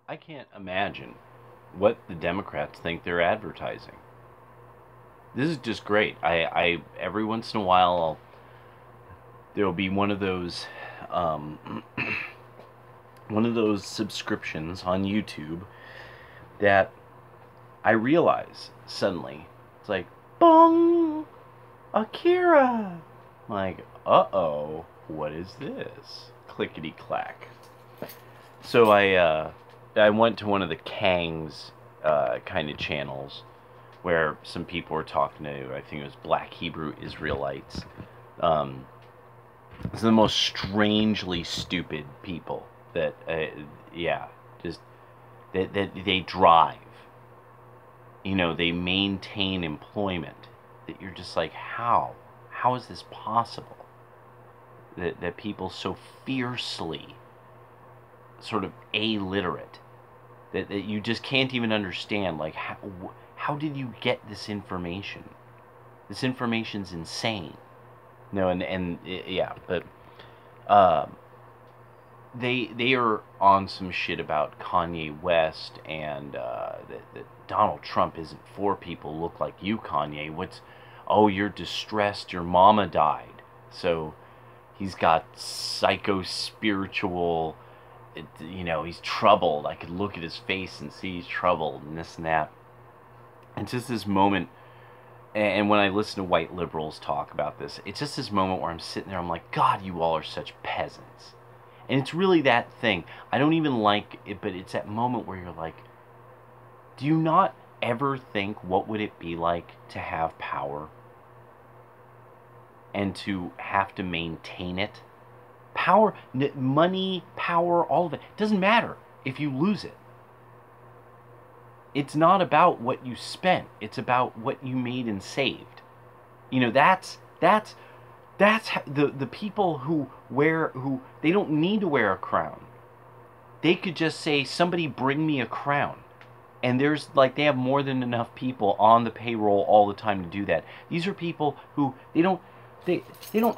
I can't imagine what the Democrats think they're advertising. This is just great. I every once in a while there'll be um, one of those subscriptions on YouTube that I realize suddenly it's like, bong, Akira. I'm like, uh-oh, what is this? Clickety clack. So I went to one of the Kang's kind of channels where some people were talking to, I think it was Black Hebrew Israelites. Um, it's the most strangely stupid people that, yeah, just that they drive. They maintain employment. That you're just like, how? How is this possible? That people so fiercely sort of illiterate that you just can't even understand, like, how did you get this information? This information's insane. No, and yeah, but uh, they are on some shit about Kanye West and that Donald Trump isn't for people look like you, Kanye. Oh, you're distressed, your mama died, so he's got psycho spiritual, he's troubled. I could look at his face and see he's troubled and this and that. And just this moment, and when I listen to white liberals talk about this, it's just this moment where I'm sitting there, I'm like, God, you all are such peasants. And it's really that thing. I don't even like it, but it's that moment where you're like, do you not ever think what would it be like to have power and to have to maintain it? Power, money, power, all of it. It doesn't matter if you lose it. It's not about what you spent. It's about what you made and saved. That's the people who they don't need to wear a crown. They could just say, somebody bring me a crown. And there's they have more than enough people on the payroll all the time to do that. These are people who they don't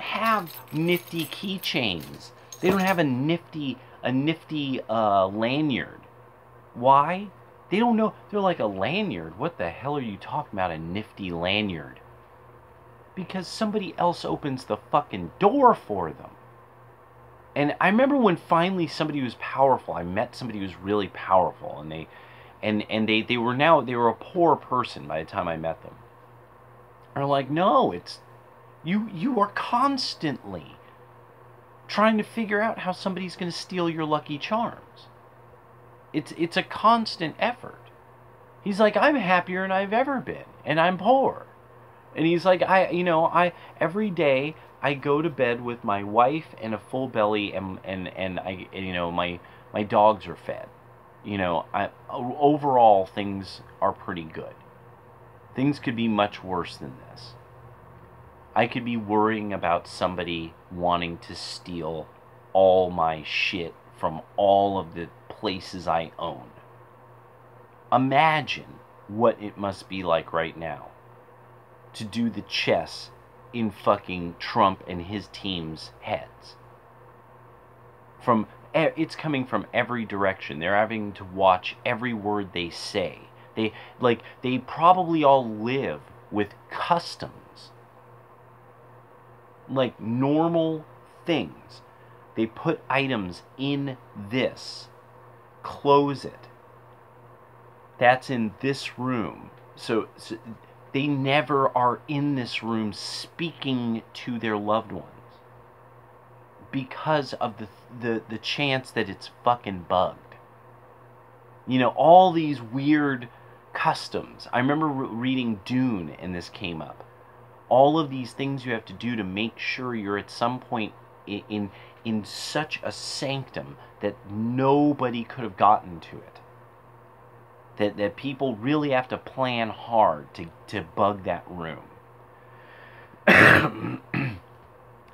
have nifty keychains. They don't have a nifty lanyard. Why? They don't know. They're like, a lanyard? What the hell are you talking about, a nifty lanyard? Because somebody else opens the fucking door for them. And I remember when finally somebody was powerful. I met somebody who was really powerful, and they were a poor person by the time I met them. They're like, no, it's you are constantly trying to figure out how somebody's going to steal your Lucky Charms. It's a constant effort. He's like, I'm happier than I've ever been, and I'm poor. And he's like, I every day I go to bed with my wife and a full belly, and my dogs are fed. Overall things are pretty good. Things could be much worse than this. I could be worrying about somebody wanting to steal all my shit from all of the places I own. Imagine what it must be like right now to do the chess in fucking Trump and his team's heads. It's coming from every direction. They're having to watch every word they say. They probably all live with customs, like normal things. They put items in this, close it. That's in this room. So they never are in this room speaking to their loved ones because of the chance that it's fucking bugged. All these weird customs. I remember reading Dune, and this came up. All of these things you have to do to make sure you're at some point in such a sanctum that nobody could have gotten to it. That people really have to plan hard to bug that room.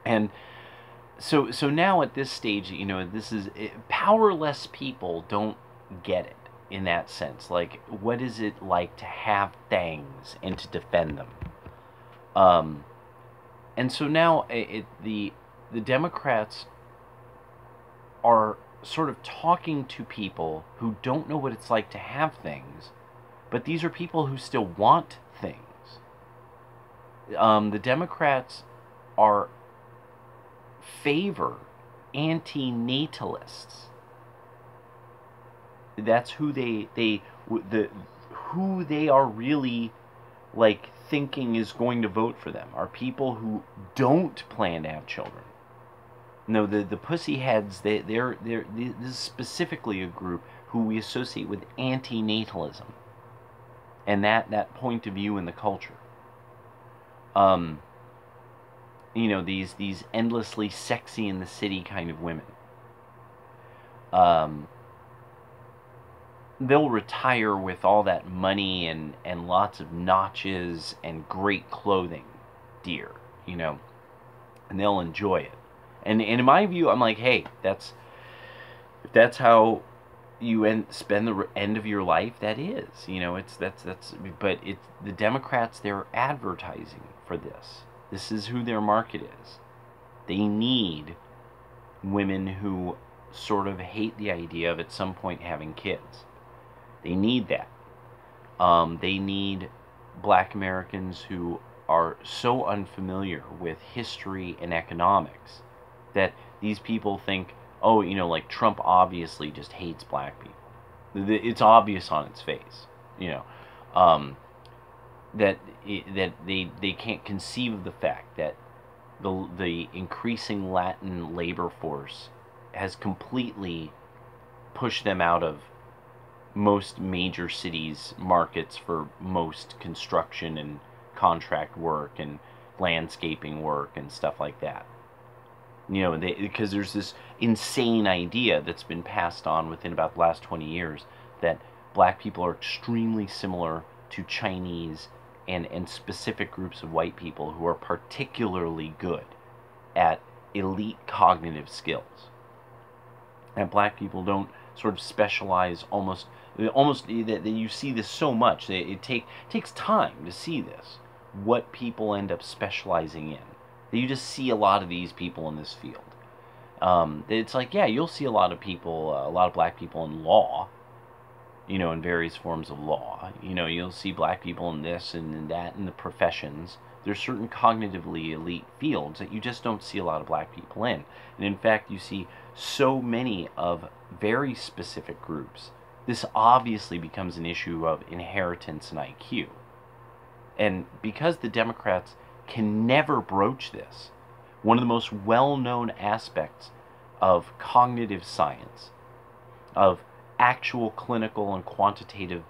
And so now at this stage, this is powerless people don't get it in that sense. Like, what is it like to have things and to defend them? And so now the Democrats are sort of talking to people who don't know what it's like to have things, but these are people who still want things. The Democrats are favor anti-natalists. That's who who they are really like thinking is going to vote for them are people who don't plan to have children. No, the pussy heads, they're this is specifically a group who we associate with anti-natalism and that point of view in the culture. You know, these endlessly sexy in the city kind of women. They'll retire with all that money and lots of notches and great clothing, dear, you know, and they'll enjoy it. And in my view, I'm like, hey, if that's how you spend the end of your life, that is, you know, but it's the Democrats, they're advertising for this. This is who their market is. They need women who sort of hate the idea of at some point having kids. They need that. They need black Americans who are so unfamiliar with history and economics that these people think, oh, you know, like Trump obviously just hates black people. It's obvious on its face, you know, that they can't conceive of the fact that the increasing Latin labor force has completely pushed them out of most major cities' markets for most construction and contract work and landscaping work and stuff like that. You know, because there's this insane idea that's been passed on within about the last 20 years that black people are extremely similar to Chinese and specific groups of white people who are particularly good at elite cognitive skills. And black people don't sort of specialize almost that you see this so much. It takes time to see this, what people end up specializing in. You just see a lot of these people in this field. It's like, yeah, you'll see a lot of people, a lot of black people in law, you know, in various forms of law. You know, you'll see black people in this and in that, in the professions. There's certain cognitively elite fields that you just don't see a lot of black people in. And in fact, you see so many of very specific groups. This obviously becomes an issue of inheritance and IQ. And because the Democrats can never broach this, one of the most well-known aspects of cognitive science, of actual clinical and quantitative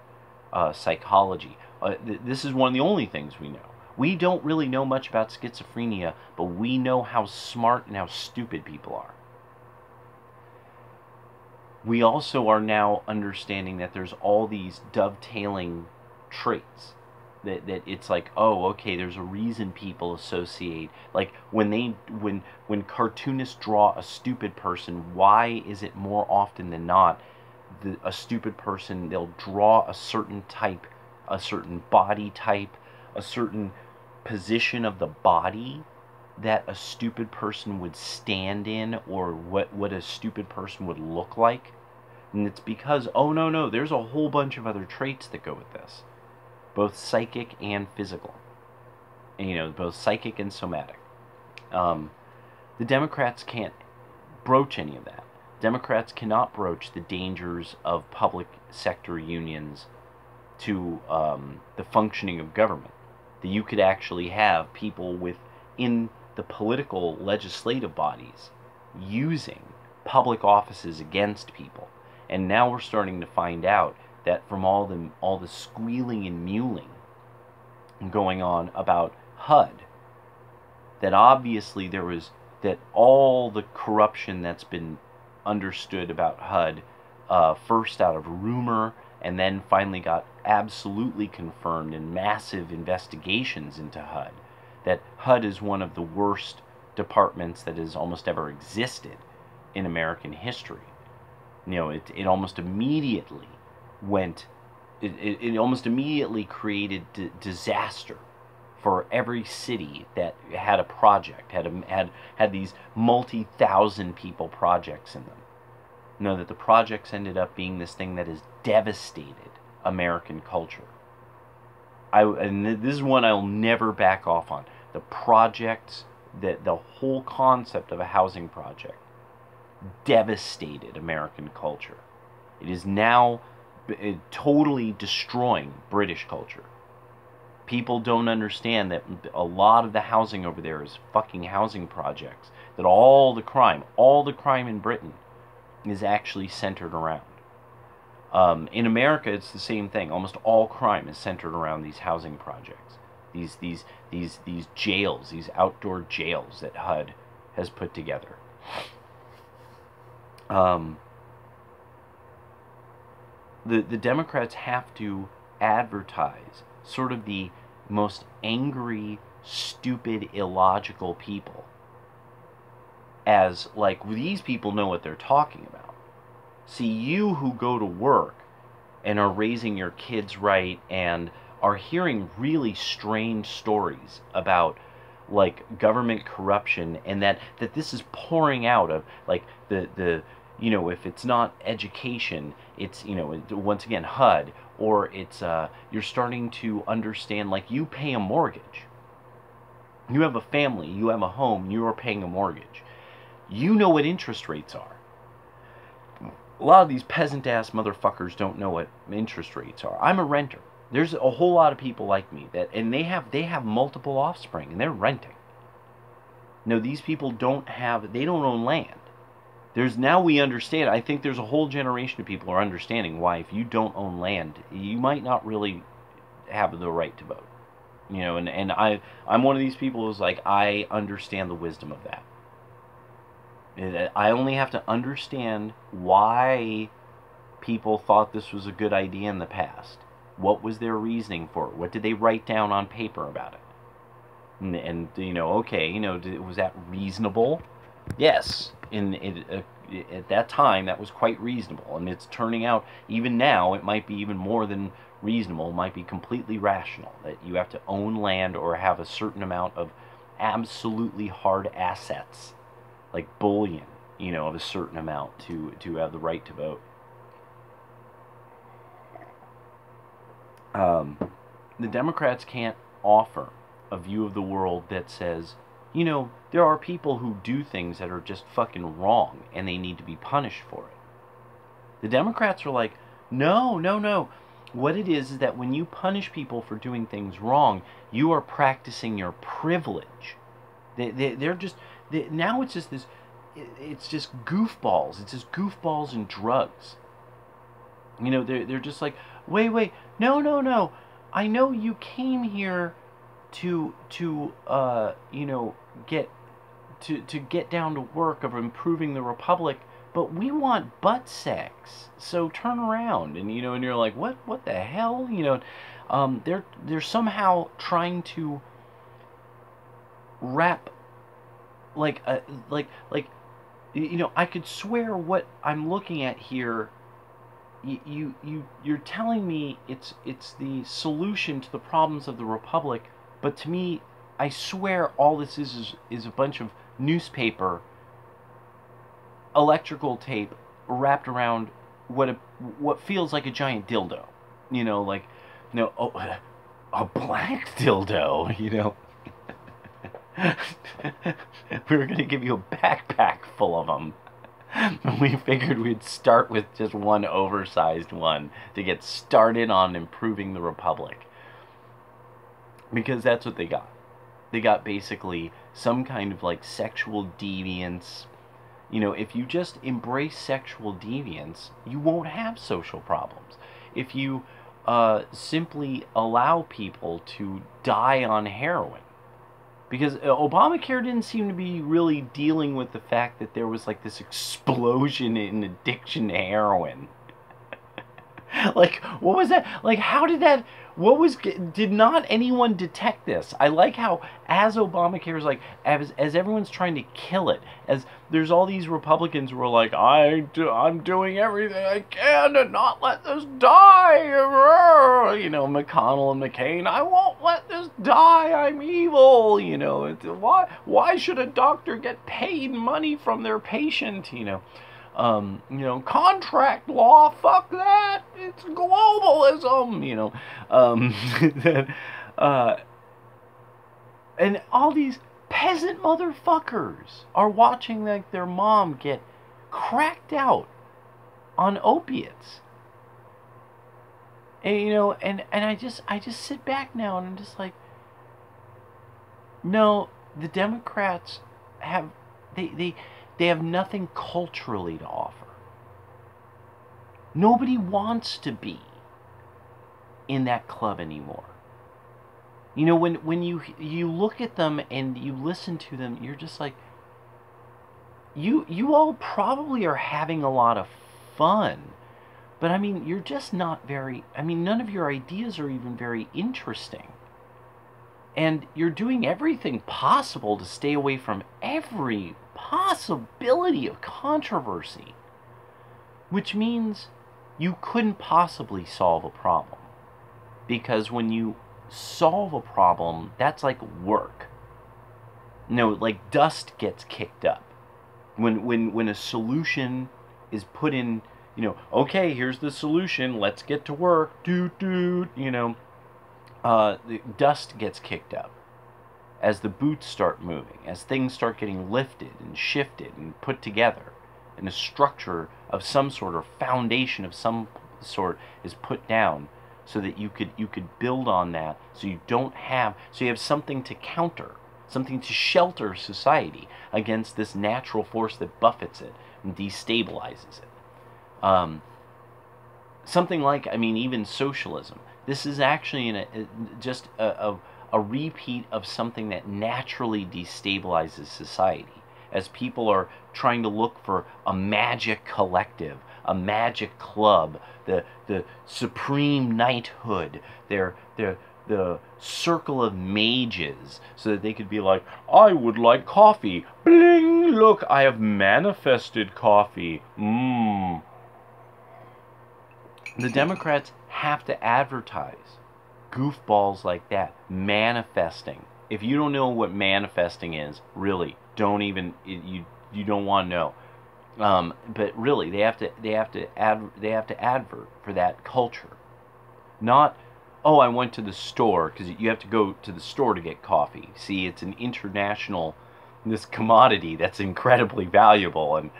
psychology, this is one of the only things we know. We don't really know much about schizophrenia, but we know how smart and how stupid people are. We also are now understanding that there's all these dovetailing traits. That it's like, oh, okay, there's a reason people associate, like when cartoonists draw a stupid person, why is it more often than not a stupid person, they'll draw a certain type, a certain body type, a certain position of the body that a stupid person would stand in, or what a stupid person would look like. And it's because, oh no, there's a whole bunch of other traits that go with this, both psychic and physical, and, you know, both psychic and somatic. The Democrats can't broach any of that. Democrats cannot broach the dangers of public sector unions to the functioning of government. That you could actually have people within the political legislative bodies using public offices against people. And now we're starting to find out that from all the squealing and mewling going on about HUD, that obviously that all the corruption that's been understood about HUD, first out of rumor and then finally got absolutely confirmed in massive investigations into HUD, that HUD is one of the worst departments that has almost ever existed in American history. You know, it almost immediately it almost immediately created disaster for every city that had a project, had these multi-thousand people projects in them. know that the projects ended up being this thing that has devastated American culture. And this is one I'll never back off on. The projects, the whole concept of a housing project devastated American culture. It is now totally destroying British culture. People don't understand that a lot of the housing over there is fucking housing projects. That all the crime in Britain is actually centered around. In America, it's the same thing. Almost all crime is centered around these housing projects. These jails, these outdoor jails that HUD has put together. The Democrats have to advertise sort of the most angry, stupid, illogical people as like, these people know what they're talking about. See, you who go to work and are raising your kids right and are hearing really strange stories about like government corruption, and that this is pouring out of like the you know, if it's not education, it's, you know, once again HUD, or it's you're starting to understand, like, you pay a mortgage. You have a family, you have a home, you are paying a mortgage. You know what interest rates are. A lot of these peasant-ass motherfuckers don't know what interest rates are. I'm a renter. There's a whole lot of people like me that, and they have multiple offspring, and they're renting. No, these people they don't own land. Now we understand. I think there's a whole generation of people who are understanding why, if you don't own land, you might not really have the right to vote. You know, and I'm one of these people who's like, I understand the wisdom of that. I only have to understand why people thought this was a good idea in the past. What was their reasoning for it? What did they write down on paper about it? And you know, okay, you know, was that reasonable? Yes. At that time, that was quite reasonable. And it's turning out, even now, it might be even more than reasonable. It might be completely rational that you have to own land or have a certain amount of absolutely hard assets, like bullion, you know, of a certain amount to have the right to vote. The Democrats can't offer a view of the world that says, you know, there are people who do things that are just fucking wrong and they need to be punished for it. The Democrats are like, no, no, no. What it is that when you punish people for doing things wrong, you are practicing your privilege. Now it's just this, it's just goofballs. It's just goofballs and drugs. You know, they're just like, wait, no, no, no. I know you came here to you know, get down to work of improving the republic, but we want butt sex, so turn around. And you know, and you're like, what the hell, you know? They're somehow trying to wrap like you know, I could swear what I'm looking at here, you're telling me it's the solution to the problems of the republic, but to me, I swear all this is a bunch of newspaper, electrical tape wrapped around what feels like a giant dildo. You know, like, no, a black dildo, you know. We were going to give you a backpack full of them. We figured we'd start with just one oversized one to get started on improving the republic. Because that's what they got. They got basically some kind of like sexual deviance. You know, if you just embrace sexual deviance, you won't have social problems. If you simply allow people to die on heroin. Because Obamacare didn't seem to be really dealing with the fact that there was like this explosion in addiction to heroin. Like, what was that? Like, how did that... did not anyone detect this? I like how, as Obamacare is like, as everyone's trying to kill it, as there's all these Republicans who are like, I'm doing everything I can to not let this die. You know, McConnell and McCain, I won't let this die. I'm evil. You know, why should a doctor get paid money from their patient? You know, contract law, fuck that, it's globalism, that, uh, and all these peasant motherfuckers are watching like their mom get cracked out on opiates. And I just sit back now and I'm just like, no, the Democrats have they have nothing culturally to offer. Nobody wants to be in that club anymore. When you look at them and you listen to them, you're just like, you all probably are having a lot of fun, but I mean, you're just not very, I mean, none of your ideas are even very interesting. And you're doing everything possible to stay away from every possibility of controversy, which means you couldn't possibly solve a problem. Because when you solve a problem, that's like work. Like dust gets kicked up. When a solution is put in, okay, here's the solution, let's get to work, the dust gets kicked up as the boots start moving, as things start getting lifted and shifted and put together, and a structure of some sort or foundation of some sort is put down, so that you could build on that, so you have something to counter, something to shelter society against this natural force that buffets it and destabilizes it. Something like, even socialism. This is actually just a repeat of something that naturally destabilizes society, as people are trying to look for a magic collective, a magic club, the supreme knighthood, the circle of mages, so that they could be like, I would like coffee. Bling! Look, I have manifested coffee. The Democrats have to advertise goofballs like that, manifesting. If you don't know what manifesting is, really, don't even, you don't want to know. But really, they have to advert for that culture. Not, oh, I went to the store, because you have to go to the store to get coffee. See, it's an international, this commodity that's incredibly valuable, and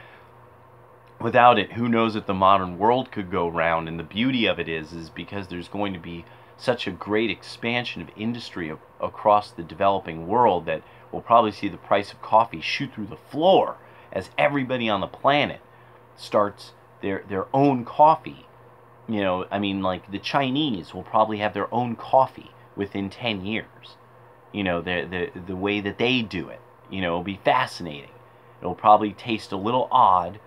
without it, who knows if the modern world could go round. And the beauty of it is because there's going to be such a great expansion of industry across the developing world, that we'll probably see the price of coffee shoot through the floor as everybody on the planet starts their own coffee. Like the Chinese will probably have their own coffee within 10 years. The way that they do it, it'll be fascinating. It'll probably taste a little odd,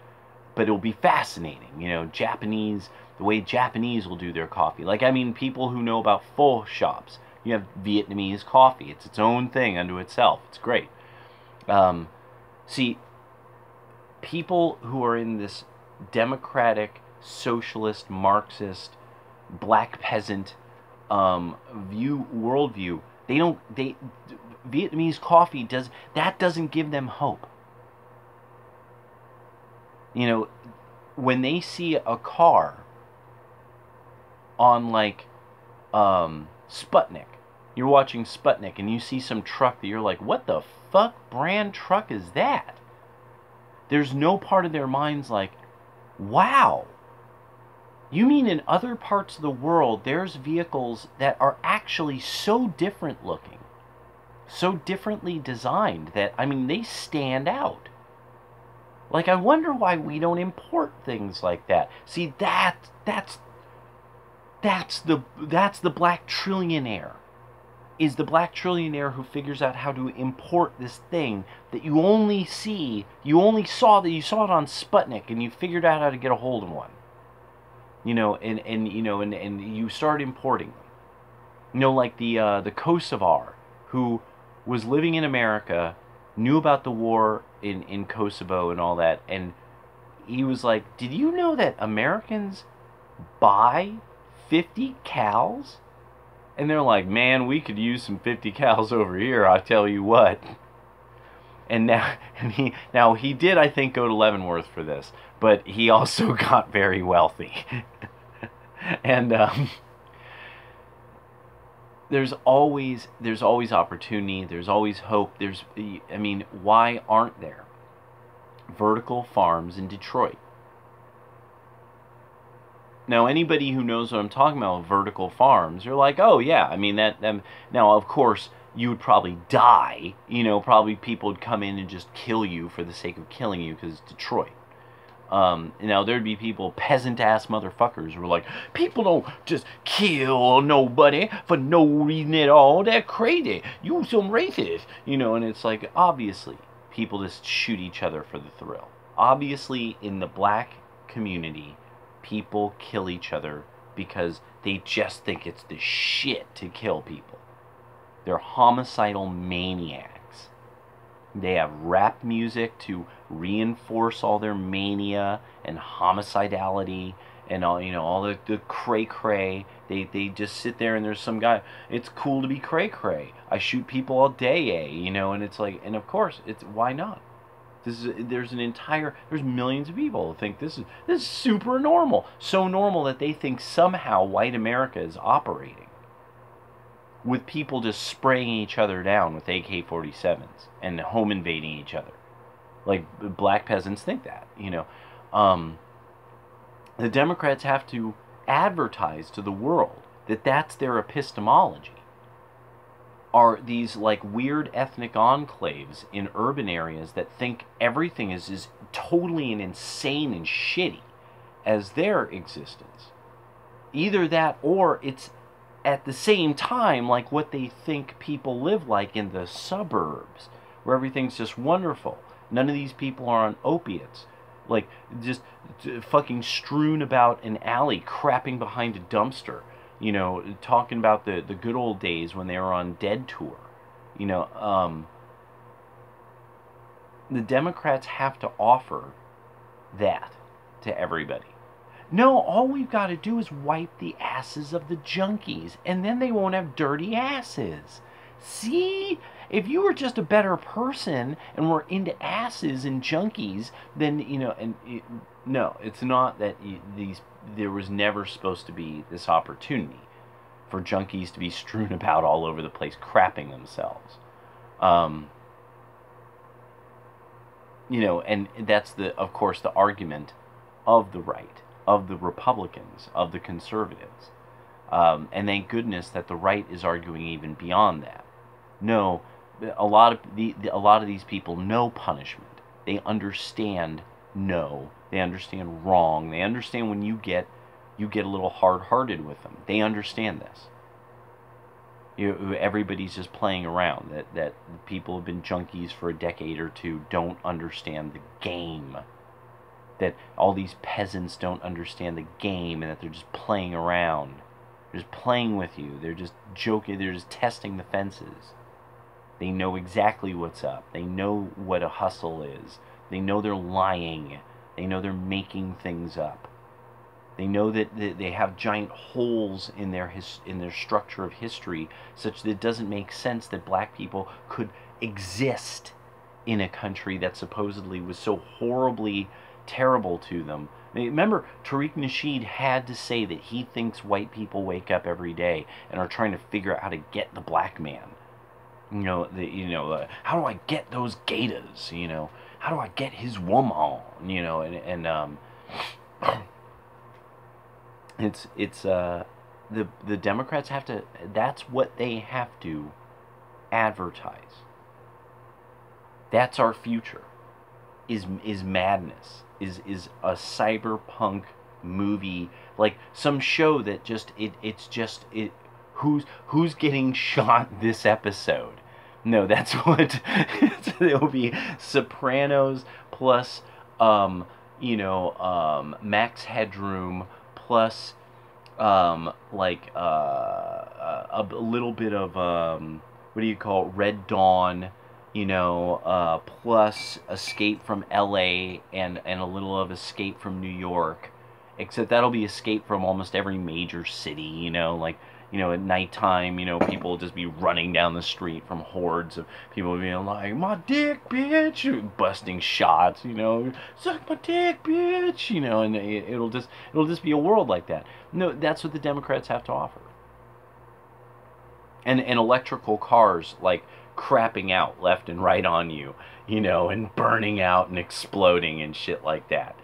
but it'll be fascinating. Japanese, the way Japanese will do their coffee. People who know about pho shops. You have Vietnamese coffee. It's its own thing unto itself. It's great. See, people who are in this democratic, socialist, Marxist, black peasant worldview, Vietnamese coffee doesn't give them hope. When they see a car on Sputnik, you're watching Sputnik and you see some truck that you're like, what the fuck brand truck is that? There's no part of their minds like, wow, you mean in other parts of the world there's vehicles that are actually so different looking, so differently designed, that they stand out. I wonder why we don't import things like that. See, that's the black trillionaire. Is the black trillionaire who figures out how to import this thing that you saw it on Sputnik, and you figured out how to get a hold of one. And you start importing them. Like the Kosovar, who was living in America, knew about the war in Kosovo and all that, and he was like, did you know that Americans buy 50 cals? And they're like, man, we could use some 50 cals over here, I tell you what. And now, he did, I think, go to Leavenworth for this, but he also got very wealthy. And there's always opportunity. There's always hope. I mean, why aren't there vertical farms in Detroit? Now, anybody who knows what I'm talking about with vertical farms, you're like, oh yeah, I mean that. Now, of course, you would probably die. You know, probably people would come in and just kill you for the sake of killing you because it's Detroit. Now there'd be people, peasant-ass motherfuckers, who were like, people don't just kill nobody for no reason at all. They're crazy. You some racist, you know. And it's like, obviously, people just shoot each other for the thrill. Obviously, in the black community, people kill each other because they just think it's the shit to kill people. They're homicidal maniacs. They have rap music to reinforce all their mania and homicidality and all, you know, all the cray-cray. They just sit there and there's some guy, it's cool to be cray-cray. I shoot people all day, you know, and it's like, and of course, why not? There's millions of people who think this is super normal. So normal that they think somehow white America is operating with people just spraying each other down with AK-47s and home invading each other. Like, black peasants think that, you know. The Democrats have to advertise to the world that that's their epistemology. Are these, like, weird ethnic enclaves in urban areas that think everything is totally and insane and shitty as their existence. Either that, or it's at the same time like what they think people live like in the suburbs, where everything's just wonderful. None of these people are on opiates, like just fucking strewn about an alley, crapping behind a dumpster, you know, talking about the good old days when they were on Dead Tour. You know, the Democrats have to offer that to everybody. No, all we've got to do is wipe the asses of the junkies, and then they won't have dirty asses. See? If you were just a better person and were into asses and junkies, then, you know, no, it's not that there was never supposed to be this opportunity for junkies to be strewn about all over the place, crapping themselves. You know, and that's of course, the argument of the right, of the Republicans, of the conservatives. And thank goodness that the right is arguing even beyond that. No, a lot of these people know punishment. They understand no. They understand wrong. They understand when you get a little hard-hearted with them. They understand this. Everybody's just playing around. That people have been junkies for a decade or two don't understand the game. That all these peasants don't understand the game, and that they're just playing around. They're just playing with you. They're just joking. They're just testing the fences. They know exactly what's up. They know what a hustle is. They know they're lying. They know they're making things up. They know that they have giant holes in their structure of history, such that it doesn't make sense that black people could exist in a country that supposedly was so horribly terrible to them. Remember, Tariq Nasheed had to say that he thinks white people wake up every day and are trying to figure out how to get the black man. You know, how do I get those gators? You know, how do I get his woman? You know, it's the Democrats have to. That's what they have to advertise. That's our future. Is madness. Is a cyberpunk movie, like some show that just who's getting shot this episode. No, that's what it'll be. Sopranos plus Max Headroom plus like a little bit of what do you call it? Red Dawn, you know, plus Escape from LA and a little of Escape from New York. Except that'll be Escape from almost every major city, you know, like at nighttime, people will just be running down the street from hordes of people being like, my dick, bitch, busting shots, suck my dick, bitch, and it'll just be a world like that. No, that's what the Democrats have to offer. And electrical cars, like, crapping out left and right on you, and burning out and exploding and shit like that.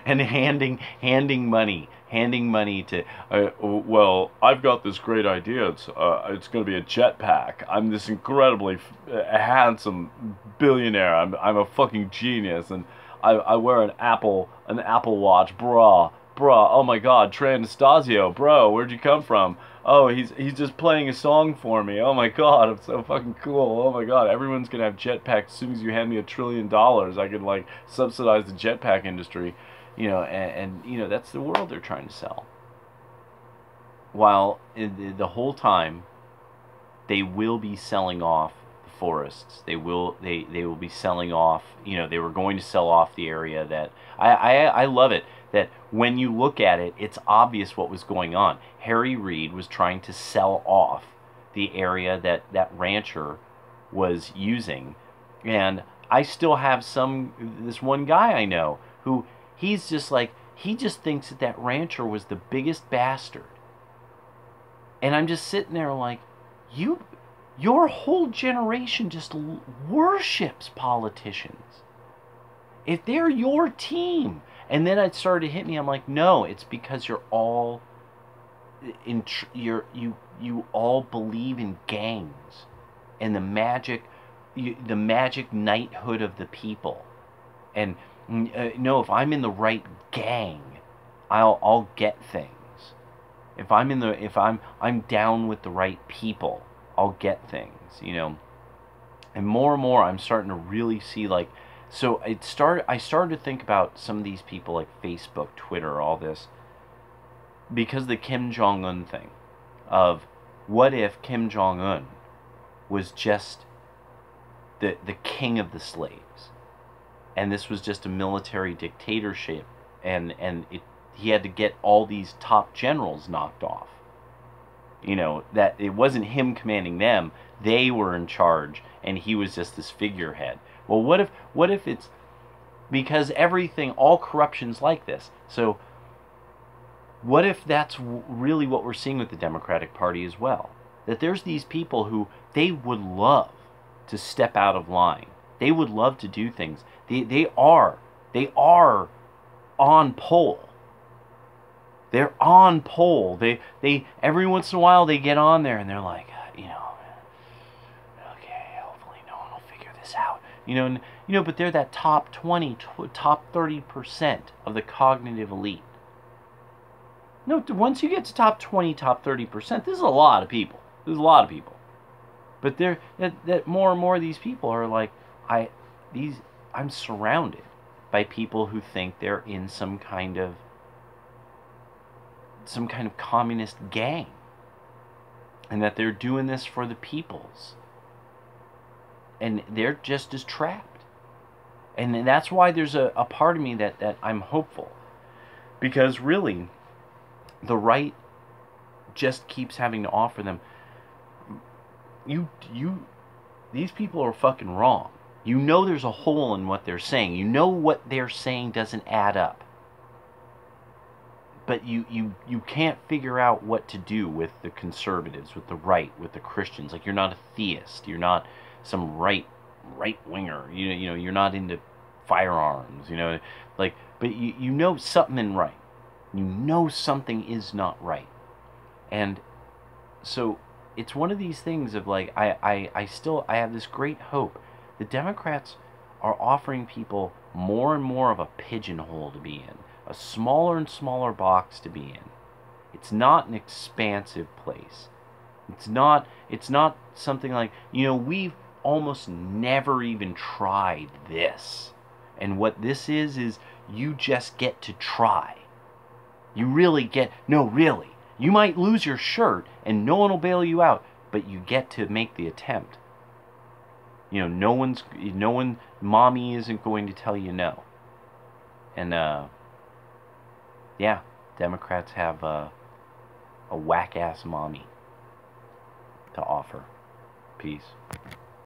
And handing money to, well, I've got this great idea. It's going to be a jetpack. I'm this incredibly handsome billionaire. I'm a fucking genius, and I wear an Apple Watch, bruh. Oh my God, Trey Anastasio, bro, where'd you come from? Oh, he's just playing a song for me. Oh my God, I'm so fucking cool. Oh my God, everyone's gonna have jetpacks as soon as you hand me $1 trillion. I can, like, subsidize the jetpack industry, and that's the world they're trying to sell. While the whole time they will be selling off the forests. They will be selling off. They were going to sell off the area that I love it. That when you look at it, it's obvious what was going on. Harry Reid was trying to sell off the area that rancher was using, and I still have this one guy I know who he's just like, he just thinks that rancher was the biggest bastard, and I'm just sitting there like, your whole generation just worships politicians. If they're your team. And then it started to hit me. I'm like, no, it's because you're all you all believe in gangs and the magic knighthood of the people. And no, if I'm in the right gang, I'll get things. If I'm down with the right people, I'll get things. And more I'm starting to really see, like. So I started to think about some of these people, like Facebook, Twitter, all this, because of the Kim Jong-un thing, of what if Kim Jong-un was just the king of the slaves, and this was just a military dictatorship, and he had to get all these top generals knocked off. That it wasn't him commanding them; they were in charge, and he was just this figurehead. Well, what if it's because all corruption's like this? So what if that's really what we're seeing with the Democratic Party as well? That there's these people who they would love to step out of line. They would love to do things. They are on poll. They're on poll. They every once in a while they get on there and they're like, okay, hopefully no one will figure this out. But they're that top 20, top 30% of the cognitive elite. No, once you get to top 20, top 30%, this is a lot of people. There's a lot of people. But that more and more of these people are like, I'm surrounded by people who think they're in some kind of communist gang, and that they're doing this for the peoples. And they're just as trapped. And that's why there's a part of me that I'm hopeful. Because really, the right just keeps having to offer them, these people are fucking wrong. There's a hole in what they're saying. What they're saying doesn't add up. But you can't figure out what to do with the conservatives, with the right, with the Christians. Like, you're not a theist. You're not some right winger. You're not into firearms. But something isn't right. Something is not right. And so it's one of these things of like, I have this great hope. The Democrats are offering people more and more of a pigeonhole to be in, a smaller and smaller box to be in. It's not an expansive place. It's not something like, we've almost never even tried this. And what this is you just get to try. You really really. You might lose your shirt and no one will bail you out, but you get to make the attempt. Mommy isn't going to tell you no. And Yeah, Democrats have a whack ass mommy to offer. Peace.